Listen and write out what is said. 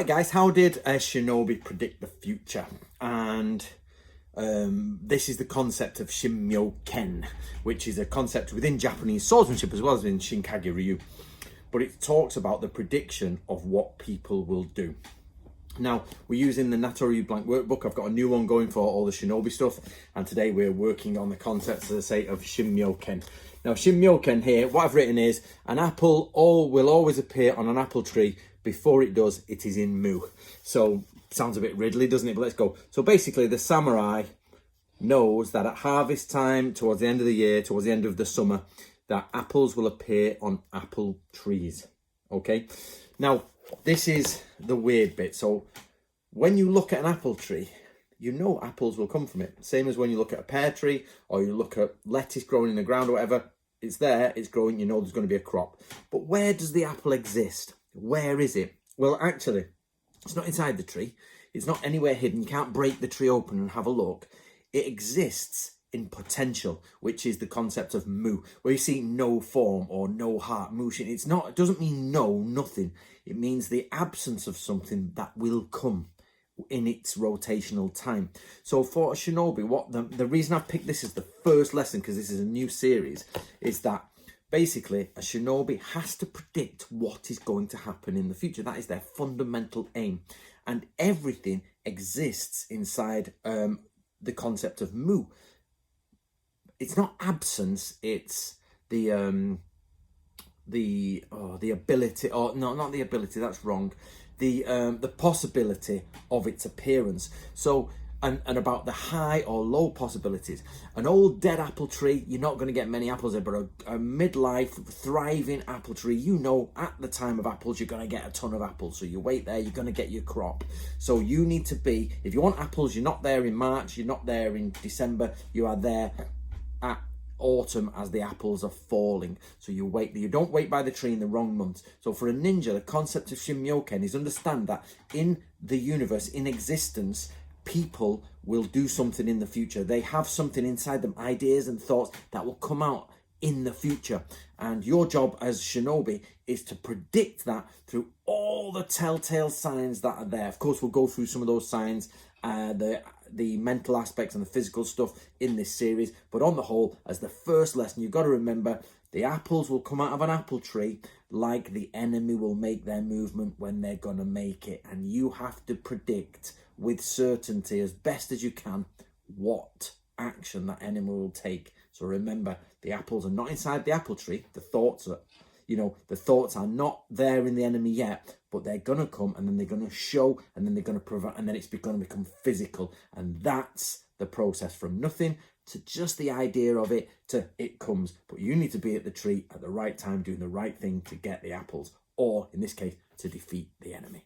Right guys, how did Shinobi predict the future? And this is the concept of Shinmyo-ken, which is a concept within Japanese swordsmanship as well as in Shinkage Ryu. But it talks about the prediction of what people will do. Now, we're using the Natori Blank workbook. I've got a new one going for all the Shinobi stuff. And today we're working on the concepts, as I say, of Shinmyo-ken. Now, Shinmyo-ken here, what I've written is, an apple will always appear on an apple tree. Before it does, it is in Mu. So, sounds a bit riddly, doesn't it? But let's go. So basically, the samurai knows that at harvest time, towards the end of the year, towards the end of the summer, that apples will appear on apple trees. Okay? Now, this is the weird bit. So, when you look at an apple tree, you know apples will come from it. Same as when you look at a pear tree, or you look at lettuce growing in the ground or whatever. It's there, it's growing, you know there's going to be a crop. But where does the apple exist? Where is it? Well, actually, it's not inside the tree. It's not anywhere hidden. You can't break the tree open and have a look. It exists in potential, which is the concept of mu, where you see no form or no heart. Mushin. It doesn't mean no, nothing. It means the absence of something that will come in its rotational time. So for a Shinobi, what the reason I've picked this as the first lesson, because this is a new series, is that basically, a Shinobi has to predict what is going to happen in the future. That is their fundamental aim. And everything exists inside the concept of Mu. It's not absence, it's the ability, or no, not the ability, that's wrong. The possibility of its appearance. So, and about the high or low possibilities. An old dead apple tree, you're not going to get many apples there, but a midlife, thriving apple tree, you know at the time of apples, you're going to get a ton of apples. So you wait there, you're going to get your crop. So you need to be, if you want apples, you're not there in March, you're not there in December, you are there at autumn as the apples are falling. So you wait, you don't wait by the tree in the wrong months. So for a ninja, the concept of Shinmyo-ken is understand that in the universe, in existence, people will do something in the future. They have something inside them, ideas and thoughts that will come out in the future. And your job as Shinobi is to predict that through all the telltale signs that are there. Of course, we'll go through some of those signs, the mental aspects and the physical stuff in this series. But on the whole, as the first lesson, you've got to remember the apples will come out of an apple tree like the enemy will make their movement when they're going to make it. And you have to predict with certainty as best as you can what action that enemy will take. So remember, the apples are not inside the apple tree. The thoughts are, the thoughts are not there in the enemy yet, but they're going to come, and then they're going to show, and then they're going to provide, and then it's going to become physical. And that's the process from nothing to just the idea of it to it comes. But you need to be at the tree at the right time, doing the right thing to get the apples, or in this case, to defeat the enemy.